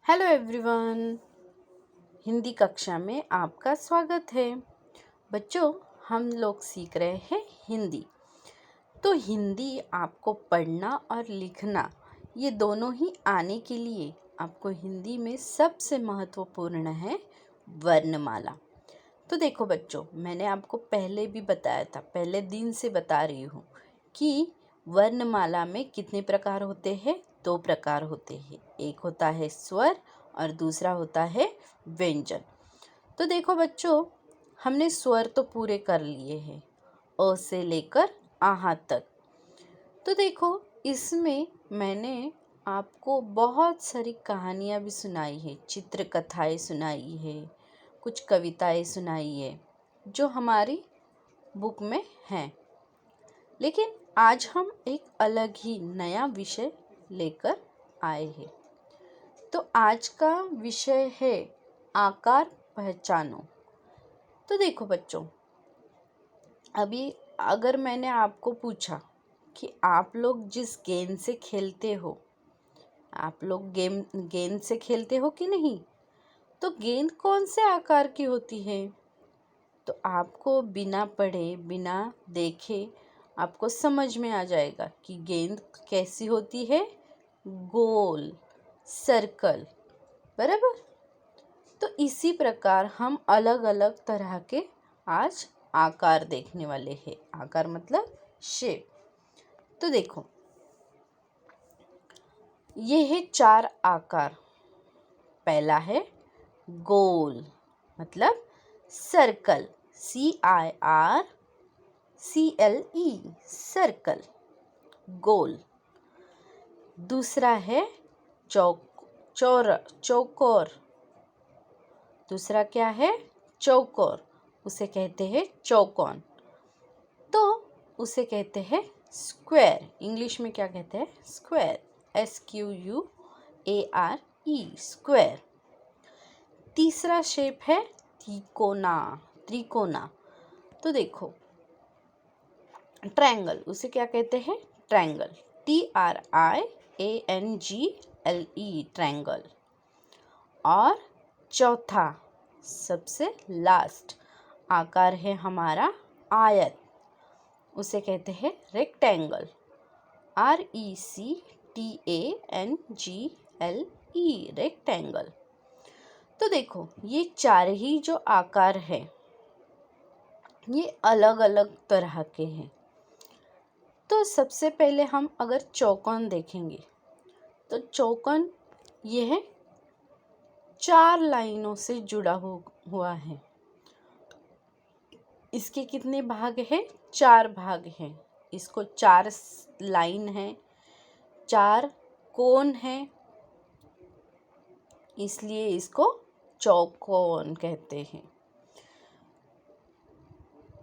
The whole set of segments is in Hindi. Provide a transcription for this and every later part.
Hello everyone. हिंदी कक्षा में आपका स्वागत है। बच्चों, हम लोग सीख रहे हैं हिंदी। तो हिंदी आपको पढ़ना और लिखना ये दोनों ही आने के लिए आपको हिंदी में सबसे महत्वपूर्ण है वर्णमाला। तो देखो बच्चों, मैंने आपको पहले भी बताया था, पहले दिन से बता रही हूँ कि वर्णमाला में कितने प्रकार होते हैं। 2 प्रकार होते हैं, एक होता है स्वर और दूसरा होता है व्यंजन। तो देखो बच्चों, हमने स्वर तो पूरे कर लिए हैं, अ से लेकर आहा तक। तो देखो, इसमें मैंने आपको बहुत सारी कहानियाँ भी सुनाई है, चित्र कथाएँ सुनाई है, कुछ कविताएँ सुनाई है जो हमारी बुक में हैं। लेकिन आज हम एक अलग ही नया विषय लेकर आए हैं। तो आज का विषय है आकार पहचानो। तो देखो बच्चों, अभी अगर मैंने आपको पूछा कि आप लोग जिस गेंद से खेलते हो, आप लोग गेंद से खेलते हो कि नहीं, तो गेंद कौन से आकार की होती है? तो आपको बिना पढ़े बिना देखे आपको समझ में आ जाएगा कि गेंद कैसी होती है, गोल, सर्कल, बराबर। तो इसी प्रकार हम अलग अलग तरह के आज आकार देखने वाले हैं। आकार मतलब शेप। तो देखो, ये है 4 आकार। पहला है गोल, मतलब सर्कल, CIRCLE, सर्कल, गोल। दूसरा है चौकोर। दूसरा क्या है? चौकोर। उसे कहते हैं चौकोन। तो उसे कहते हैं स्क्वायर। इंग्लिश में क्या कहते हैं? Square, SQUARE, square. तीसरा शेप है त्रिकोना। तो देखो, ट्रायंगल, उसे क्या कहते हैं? Triangle, TRIANGLE, triangle. और चौथा, सबसे लास्ट आकार है हमारा आयत। उसे कहते हैं रेक्टेंगल, RECTANGLE, रेक्टेंगल। तो देखो, ये 4 ही जो आकार है ये अलग अलग तरह के हैं। तो सबसे पहले हम अगर चौकोन देखेंगे तो चौकोन ये है 4 लाइनों से जुड़ा हुआ है। इसके कितने भाग हैं? 4 भाग हैं। इसको 4 लाइन है, 4 कोण है, इसलिए इसको चौकोन कहते हैं।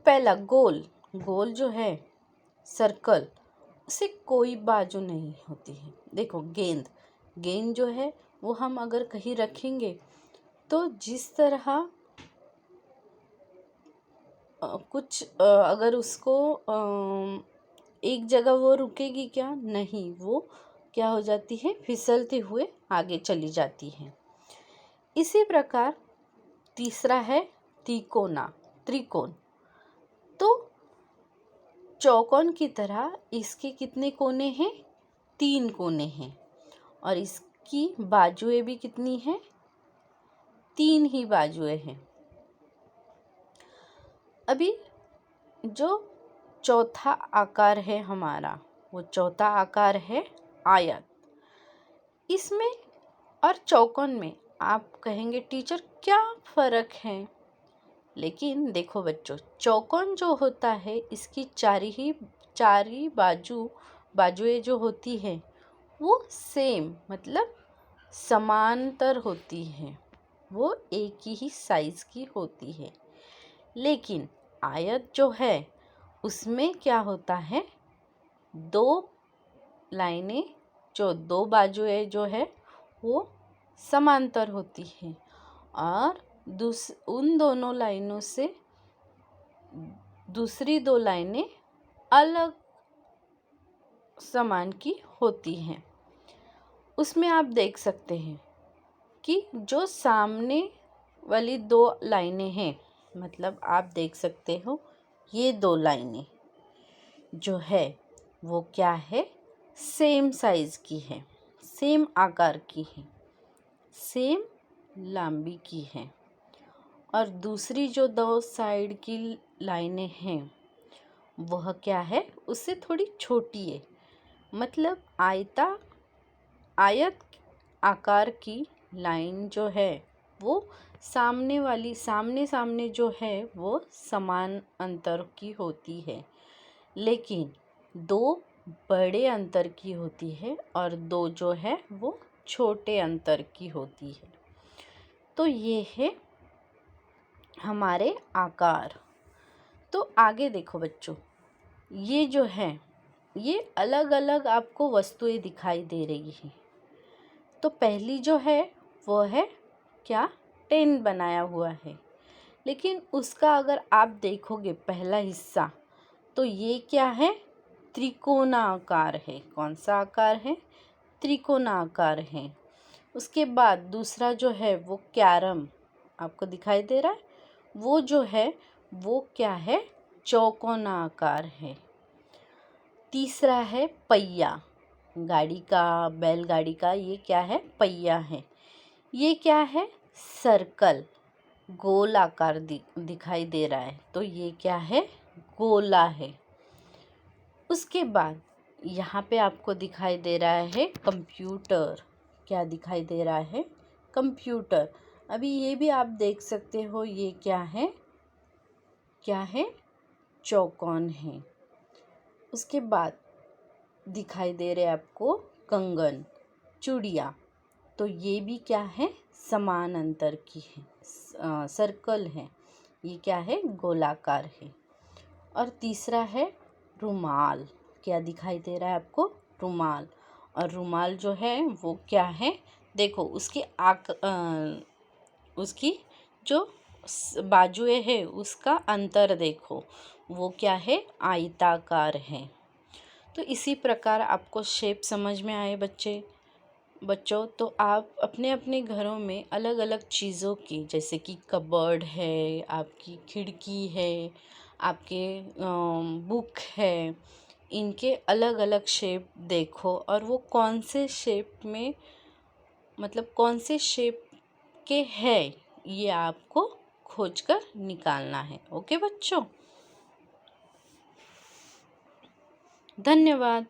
पहला गोल जो है, सर्कल, उसे कोई बाजू नहीं होती है। देखो, गेंद जो है वो हम अगर कहीं रखेंगे तो जिस तरह अगर उसको एक जगह वो रुकेगी क्या? नहीं, वो क्या हो जाती है? फिसलते हुए आगे चली जाती है। इसी प्रकार तीसरा है त्रिकोण। तो चौकोन की तरह इसके कितने कोने हैं? 3 कोने हैं। और इसकी बाजुएं भी कितनी हैं? 3 ही बाजुएं हैं। अभी जो चौथा आकार है हमारा, वो चौथा आकार है आयत। इसमें और चौकोन में आप कहेंगे टीचर क्या फ़र्क है? लेकिन देखो बच्चों, चौकोन जो होता है इसकी चार ही बाजुएं जो होती है वो सेम, मतलब समांतर होती है, वो एक ही साइज़ की होती है। लेकिन आयत जो है उसमें क्या होता है? 2 लाइनें, जो 2 बाजुएं जो है वो समांतर होती है और उन दोनों लाइनों से दूसरी 2 लाइनें अलग समान की होती हैं। उसमें आप देख सकते हैं कि जो सामने वाली दो लाइनें हैं, मतलब आप देख सकते हो ये दो लाइनें जो है वो क्या है, सेम साइज की है, सेम आकार की है, सेम लंबी की है। और दूसरी जो दो साइड की लाइनें हैं वह क्या है, उससे थोड़ी छोटी है, मतलब आयत आकार की लाइन जो है वो सामने सामने जो है वो समान अंतर की होती है, लेकिन दो बड़े अंतर की होती है और दो जो है वो छोटे अंतर की होती है। तो ये है हमारे आकार। तो आगे देखो बच्चों, ये जो है ये अलग अलग आपको वस्तुएं दिखाई दे रही हैं। तो पहली जो है वो है क्या, टेन बनाया हुआ है, लेकिन उसका अगर आप देखोगे पहला हिस्सा तो ये क्या है, त्रिकोणाकार है। कौन सा आकार है, त्रिकोणाकार है। उसके बाद दूसरा जो है वो कैरम आपको दिखाई दे रहा है, वो जो है वो क्या है, चौकोनाकार है। तीसरा है पहिया, गाड़ी का, बैलगाड़ी का, ये क्या है, पहिया है। ये क्या है, सर्कल, गोल आकार दिखाई दे रहा है, तो ये क्या है, गोला है। उसके बाद यहाँ पे आपको दिखाई दे रहा है कंप्यूटर। क्या दिखाई दे रहा है, कंप्यूटर। अभी ये भी आप देख सकते हो ये क्या है, क्या है, चौकोन है। उसके बाद दिखाई दे रहे आपको कंगन, चूड़ियाँ, तो ये भी क्या है, समान अंतर की है, सर्कल है। ये क्या है, गोलाकार है। और तीसरा है रुमाल। क्या दिखाई दे रहा है आपको, रुमाल। और रुमाल जो है वो क्या है, देखो उसकी जो बाजुएं है उसका अंतर देखो, वो क्या है, आयताकार है। तो इसी प्रकार आपको शेप समझ में आए बच्चों, तो आप अपने अपने घरों में अलग अलग चीज़ों की, जैसे कि कबर्ड है, आपकी खिड़की है, आपके बुक है, इनके अलग अलग शेप देखो और वो कौन से शेप में, मतलब कौन से शेप के है, ये आपको खोजकर निकालना है। ओके बच्चों, धन्यवाद।